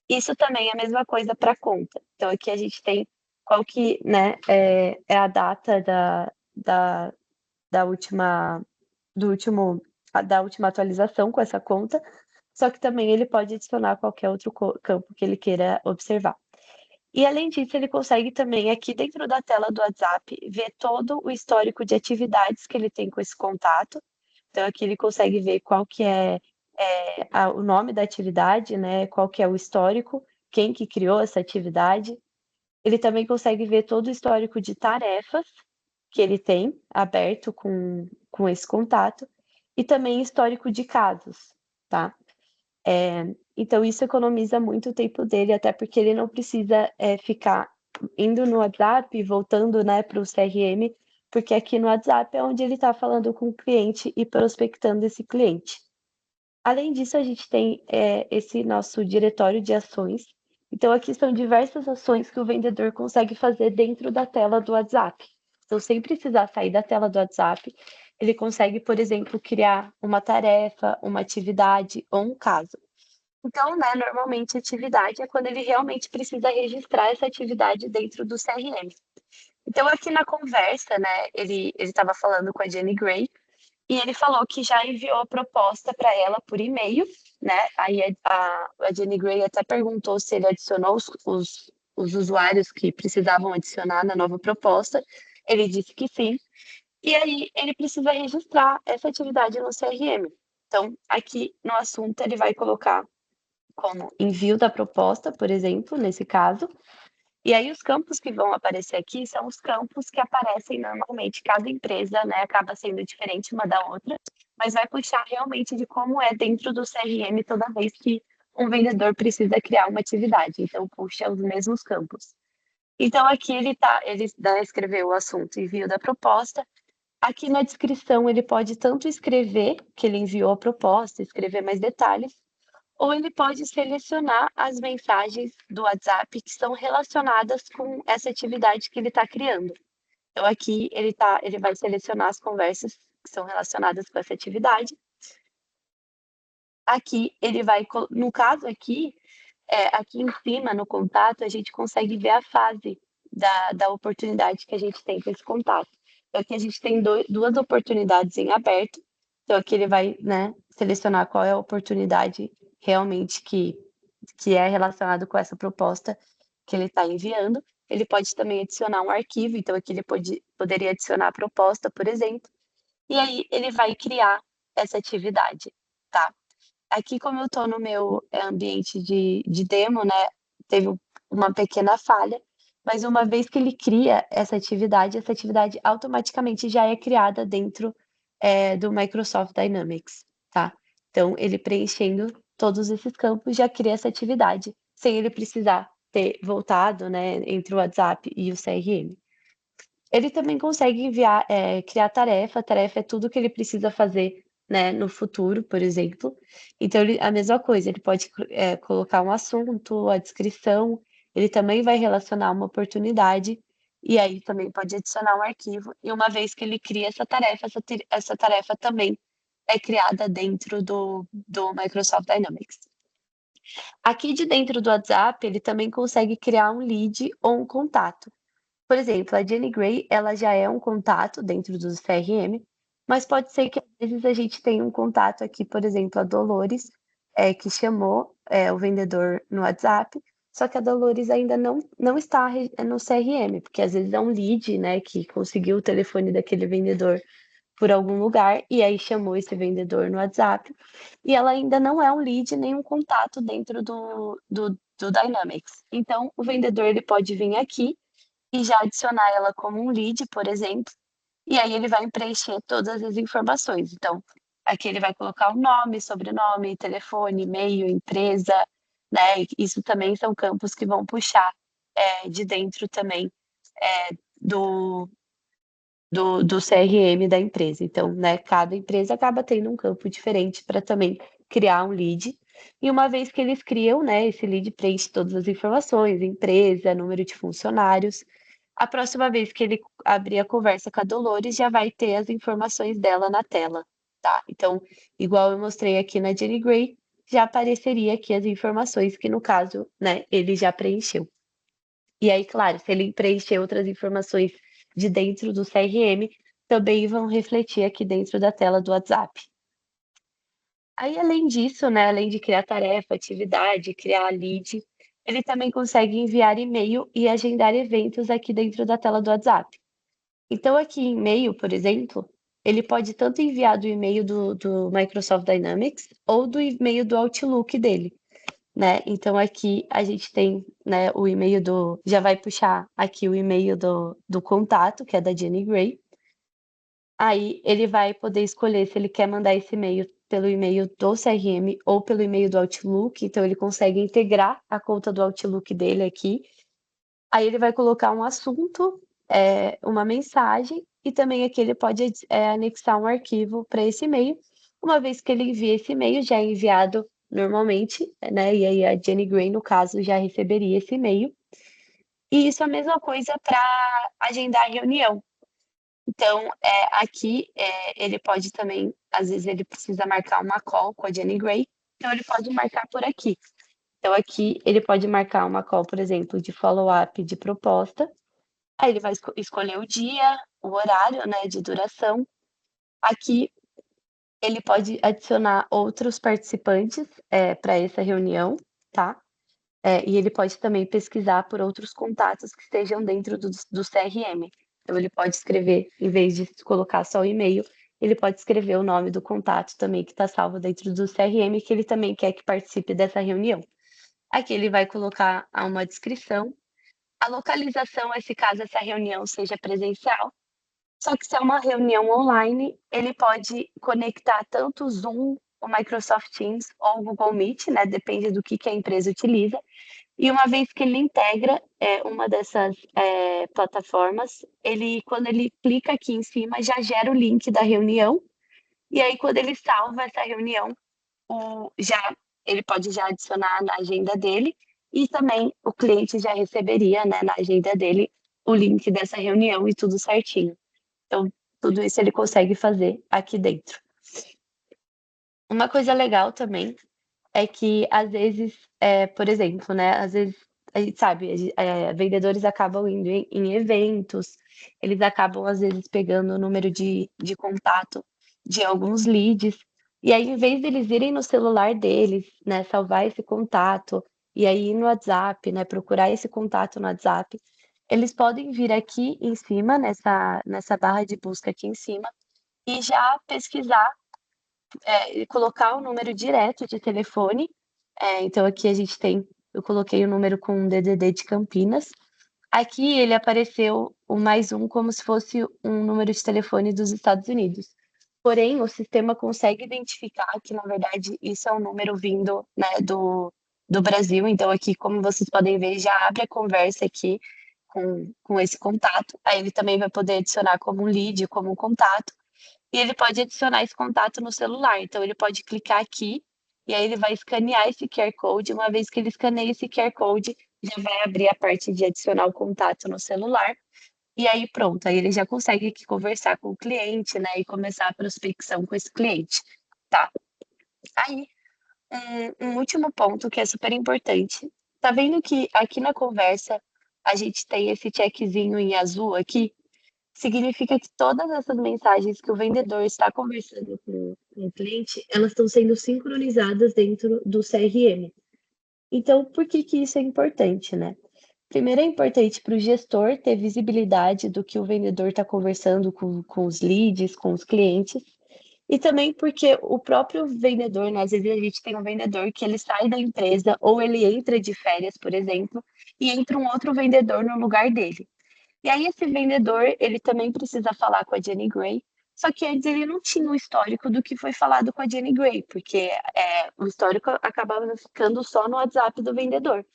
C: Isso também é a mesma coisa para a conta. Então, aqui a gente tem qual que, né, é a data da última atualização com essa conta, só que também ele pode adicionar qualquer outro campo que ele queira observar. E além disso, ele consegue também, aqui dentro da tela do WhatsApp, ver todo o histórico de atividades que ele tem com esse contato. Então, aqui ele consegue ver qual que é, o nome da atividade, né? Qual que é o histórico, quem que criou essa atividade. Ele também consegue ver todo o histórico de tarefas que ele tem aberto com esse contato e também histórico de casos, tá? Então, isso economiza muito o tempo dele, até porque ele não precisa ficar indo no WhatsApp e voltando, né, para o CRM, porque aqui no WhatsApp é onde ele está falando com o cliente e prospectando esse cliente. Além disso, a gente tem esse nosso diretório de ações. Então, aqui são diversas ações que o vendedor consegue fazer dentro da tela do WhatsApp. Então, sem precisar sair da tela do WhatsApp, ele consegue, por exemplo, criar uma tarefa, uma atividade ou um caso. Então, né, normalmente a atividade é quando ele realmente precisa registrar essa atividade dentro do CRM. Então, aqui na conversa, né, ele estava falando com a Jenny Gray, e ele falou que já enviou a proposta para ela por e-mail, né? Aí a Jenny Gray até perguntou se ele adicionou os usuários que precisavam adicionar na nova proposta. Ele disse que sim. E aí ele precisa registrar essa atividade no CRM. Então, aqui no assunto, ele vai colocar como envio da proposta, por exemplo, nesse caso. E aí os campos que vão aparecer aqui são os campos que aparecem normalmente. Cada empresa, né, acaba sendo diferente uma da outra, mas vai puxar realmente de como é dentro do CRM toda vez que um vendedor precisa criar uma atividade. Então, puxa os mesmos campos. Então, aqui ele escreveu o assunto envio da proposta. Aqui na descrição ele pode tanto escrever que ele enviou a proposta, escrever mais detalhes, ou ele pode selecionar as mensagens do WhatsApp que são relacionadas com essa atividade que ele está criando. Então, aqui ele vai selecionar as conversas que são relacionadas com essa atividade. Aqui ele vai, no caso aqui, aqui em cima no contato, a gente consegue ver a fase da oportunidade que a gente tem com esse contato. Então, aqui a gente tem duas oportunidades em aberto. Então, aqui ele vai, né, selecionar qual é a oportunidade realmente que é relacionado com essa proposta que ele está enviando. Ele pode também adicionar um arquivo, então aqui ele poderia adicionar a proposta, por exemplo, e aí ele vai criar essa atividade, tá? Aqui, como eu estou no meu ambiente de demo, né, teve uma pequena falha, mas uma vez que ele cria essa atividade automaticamente já é criada dentro do Microsoft Dynamics, tá? Então, ele preenchendo todos esses campos já cria essa atividade, sem ele precisar ter voltado, né, entre o WhatsApp e o CRM. Ele também consegue enviar, criar tarefa é tudo que ele precisa fazer, né, no futuro, por exemplo. Então a mesma coisa, ele pode, colocar um assunto, a descrição, ele também vai relacionar uma oportunidade, e aí também pode adicionar um arquivo, e uma vez que ele cria essa tarefa também é criada dentro do Microsoft Dynamics. Aqui de dentro do WhatsApp, ele também consegue criar um lead ou um contato. Por exemplo, a Jenny Gray, ela já é um contato dentro do CRM, mas pode ser que às vezes a gente tenha um contato aqui, por exemplo, a Dolores, que chamou o vendedor no WhatsApp, só que a Dolores ainda não está no CRM, porque às vezes é um lead, né, que conseguiu o telefone daquele vendedor por algum lugar e aí chamou esse vendedor no WhatsApp, e ela ainda não é um lead nem um contato dentro do Dynamics. Então, o vendedor ele pode vir aqui e já adicionar ela como um lead, por exemplo, e aí ele vai preencher todas as informações. Então, aqui ele vai colocar o nome, sobrenome, telefone, e-mail, empresa, né? Isso também são campos que vão puxar de dentro também do CRM da empresa. Então, né, cada empresa acaba tendo um campo diferente para também criar um lead. E uma vez que eles criam, né, esse lead preenche todas as informações, empresa, número de funcionários, a próxima vez que ele abrir a conversa com a Dolores, já vai ter as informações dela na tela, tá? Então, igual eu mostrei aqui na Jenny Gray, já apareceria aqui as informações que, no caso, né, ele já preencheu. E aí, claro, se ele preencher outras informações de dentro do CRM, também vão refletir aqui dentro da tela do WhatsApp. Aí, além disso, né, além de criar tarefa, atividade, criar lead, ele também consegue enviar e-mail e agendar eventos aqui dentro da tela do WhatsApp. Então, aqui em e-mail, por exemplo, ele pode tanto enviar do e-mail do Microsoft Dynamics ou do e-mail do Outlook dele, né? Então, aqui a gente tem, né, o e-mail já vai puxar aqui o e-mail do contato, que é da Jenny Gray. Aí ele vai poder escolher se ele quer mandar esse e-mail pelo e-mail do CRM ou pelo e-mail do Outlook, então ele consegue integrar a conta do Outlook dele aqui. Aí ele vai colocar um assunto, uma mensagem, e também aqui ele pode anexar um arquivo para esse e-mail. Uma vez que ele envia esse e-mail, já é enviado normalmente, né? E aí a Jenny Gray, no caso, já receberia esse e-mail. E isso é a mesma coisa para agendar a reunião. Então, aqui ele pode também, às vezes ele precisa marcar uma call com a Jenny Gray, então ele pode marcar por aqui. Então, aqui ele pode marcar uma call, por exemplo, de follow-up de proposta. Aí ele vai escolher o dia, o horário, né, de duração. Aqui ele pode adicionar outros participantes para essa reunião, tá? E ele pode também pesquisar por outros contatos que estejam dentro do CRM. Então, ele pode escrever, em vez de colocar só o e-mail, ele pode escrever o nome do contato também que está salvo dentro do CRM, que ele também quer que participe dessa reunião. Aqui ele vai colocar uma descrição. A localização é se caso essa reunião seja presencial. Só que se é uma reunião online, ele pode conectar tanto o Zoom, o Microsoft Teams ou o Google Meet, né? Depende do que a empresa utiliza. E uma vez que ele integra uma dessas plataformas, quando ele clica aqui em cima, já gera o link da reunião. E aí, quando ele salva essa reunião, ele pode já adicionar na agenda dele. E também o cliente já receberia, né, na agenda dele o link dessa reunião e tudo certinho. Então, tudo isso ele consegue fazer aqui dentro. Uma coisa legal também é que, às vezes, por exemplo, né, às vezes, a gente sabe, vendedores acabam indo em eventos, eles acabam, às vezes, pegando o número de contato de alguns leads, e aí, em vez deles irem no celular deles, né, salvar esse contato, e aí ir no WhatsApp, né, procurar esse contato no WhatsApp, eles podem vir aqui em cima, nessa barra de busca aqui em cima, e já pesquisar, colocar o número direto de telefone. Então aqui eu coloquei o número com DDD de Campinas. Aqui ele apareceu o +1 como se fosse um número de telefone dos Estados Unidos. Porém, o sistema consegue identificar que, na verdade, isso é um número vindo, né, do Brasil. Então, aqui, como vocês podem ver, já abre a conversa aqui com esse contato. Aí ele também vai poder adicionar como um lead, como um contato. E ele pode adicionar esse contato no celular. Então, ele pode clicar aqui e aí ele vai escanear esse QR Code. Uma vez que ele escaneia esse QR Code, já vai abrir a parte de adicionar o contato no celular. E aí pronto, aí ele já consegue aqui conversar com o cliente, né? E começar a prospecção com esse cliente, tá? Aí, um último ponto que é super importante. Tá vendo que aqui na conversa a gente tem esse checkzinho em azul aqui? Significa que todas essas mensagens que o vendedor está conversando com o cliente, elas estão sendo sincronizadas dentro do CRM. Então, por que isso é importante, né? Primeiro, é importante para o gestor ter visibilidade do que o vendedor está conversando com os leads, com os clientes. E também porque o próprio vendedor, né, às vezes a gente tem um vendedor que ele sai da empresa ou ele entra de férias, por exemplo, e entra um outro vendedor no lugar dele. E aí esse vendedor, ele também precisa falar com a Jenny Gray, só que antes ele não tinha o histórico do que foi falado com a Jenny Gray, porque o histórico acabava ficando só no WhatsApp do vendedor.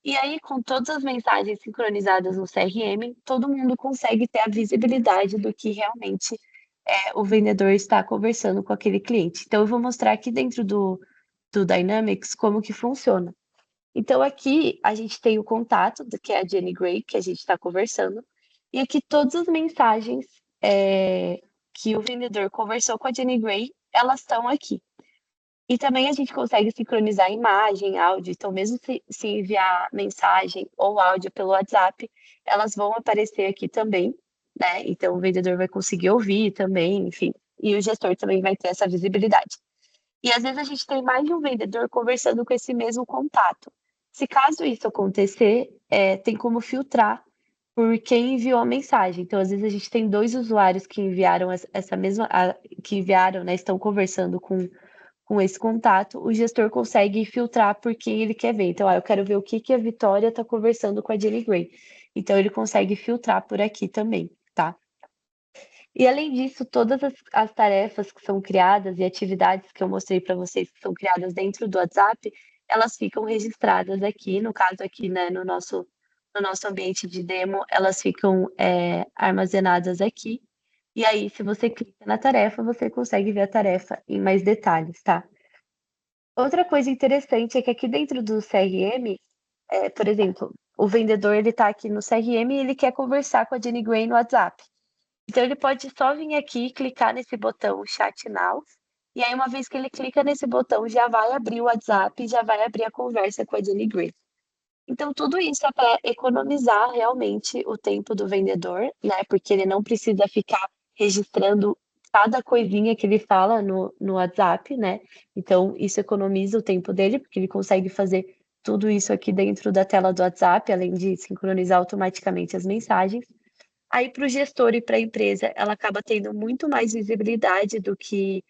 C: E aí, com todas as mensagens sincronizadas no CRM, todo mundo consegue ter a visibilidade do que realmente o vendedor está conversando com aquele cliente. Então, eu vou mostrar aqui dentro do Dynamics como que funciona. Então, aqui a gente tem o contato, que é a Jenny Gray, que a gente está conversando, e aqui todas as mensagens que o vendedor conversou com a Jenny Gray, elas estão aqui. E também a gente consegue sincronizar imagem, áudio. Então, mesmo se enviar mensagem ou áudio pelo WhatsApp, elas vão aparecer aqui também, né? Então, o vendedor vai conseguir ouvir também, enfim. E o gestor também vai ter essa visibilidade. E às vezes a gente tem mais de um vendedor conversando com esse mesmo contato. Se caso isso acontecer, tem como filtrar por quem enviou a mensagem. Então, às vezes a gente tem 2 usuários que enviaram que enviaram, né, estão conversando com esse contato, o gestor consegue filtrar por quem ele quer ver. Então, eu quero ver o que a Vitória está conversando com a Jenny Gray. Então, ele consegue filtrar por aqui também, tá? E além disso, todas as tarefas que são criadas e atividades que eu mostrei para vocês que são criadas dentro do WhatsApp, elas ficam registradas aqui, no caso aqui, né, no nosso ambiente de demo, elas ficam armazenadas aqui. E aí, se você clica na tarefa, você consegue ver a tarefa em mais detalhes, tá? Outra coisa interessante é que aqui dentro do CRM, por exemplo, o vendedor ele está aqui no CRM e ele quer conversar com a Jenny Gray no WhatsApp. Então ele pode só vir aqui, clicar nesse botão Chat Now, e aí uma vez que ele clica nesse botão, já vai abrir o WhatsApp e já vai abrir a conversa com a Jenny Gray. Então tudo isso é para economizar realmente o tempo do vendedor, né? Porque ele não precisa ficar registrando cada coisinha que ele fala no WhatsApp, né? Então isso economiza o tempo dele, porque ele consegue fazer tudo isso aqui dentro da tela do WhatsApp, além de sincronizar automaticamente as mensagens. Aí para o gestor e para a empresa, ela acaba tendo muito mais visibilidade do que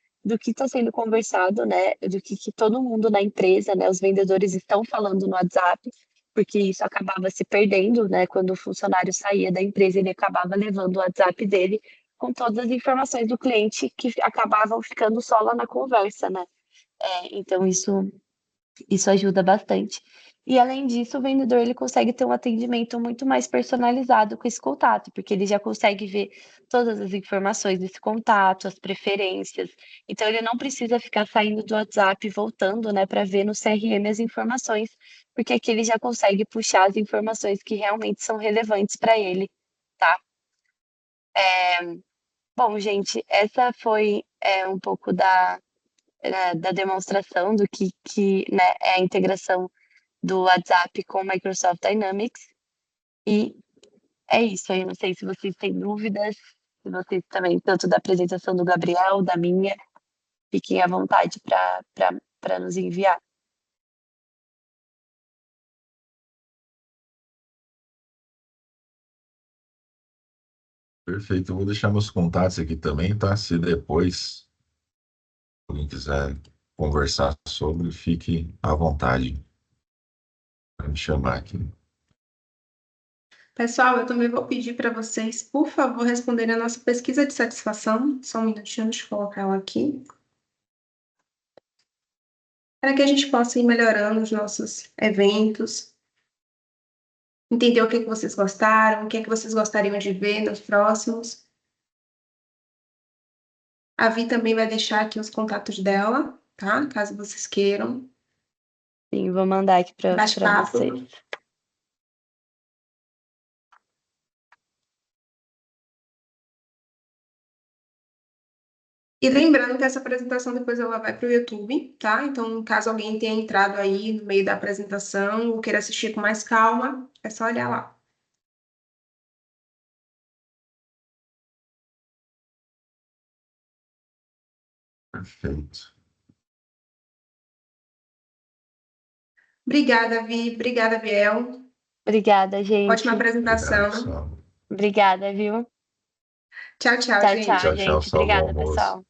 C: está sendo conversado, né? Do que todo mundo na empresa, né? Os vendedores estão falando no WhatsApp, porque isso acabava se perdendo, né? Quando o funcionário saía da empresa, ele acabava levando o WhatsApp dele com todas as informações do cliente que acabavam ficando só lá na conversa, né? Então isso ajuda bastante. E além disso, o vendedor ele consegue ter um atendimento muito mais personalizado com esse contato, porque ele já consegue ver todas as informações desse contato, as preferências. Então ele não precisa ficar saindo do WhatsApp e voltando, né, para ver no CRM as informações, porque aqui ele já consegue puxar as informações que realmente são relevantes para ele, tá? Bom, gente, essa foi um pouco da demonstração do que né, é a integração do WhatsApp com o Microsoft Dynamics. E é isso aí. Não sei se vocês têm dúvidas, se vocês também, tanto da apresentação do Gabriel, da minha, fiquem à vontade para nos enviar.
B: Perfeito. Eu vou deixar meus contatos aqui também, tá? Se depois alguém quiser conversar sobre, fique à vontade para me chamar aqui.
A: Pessoal, eu também vou pedir para vocês, por favor, responderem a nossa pesquisa de satisfação. Só um minutinho, deixa eu colocar ela aqui. Para que a gente possa ir melhorando os nossos eventos, entender o que vocês gostaram, o que vocês gostariam de ver nos próximos. A Vi também vai deixar aqui os contatos dela, tá? Caso vocês queiram.
C: Sim, vou mandar aqui para
A: Bate-papo.
C: vocês.
A: E lembrando que essa apresentação depois ela vai para o YouTube, tá? Então, caso alguém tenha entrado aí no meio da apresentação ou queira assistir com mais calma, é só olhar lá.
B: Perfeito.
A: Obrigada, Vi. Obrigada, Biel.
C: Obrigada, gente.
A: Ótima apresentação.
C: Obrigada, viu?
A: Tchau, tchau,
C: Tchau,
A: gente.
C: tchau,
B: Tchau,
C: gente.
B: salve o
C: Obrigada,
B: almoço.
C: pessoal.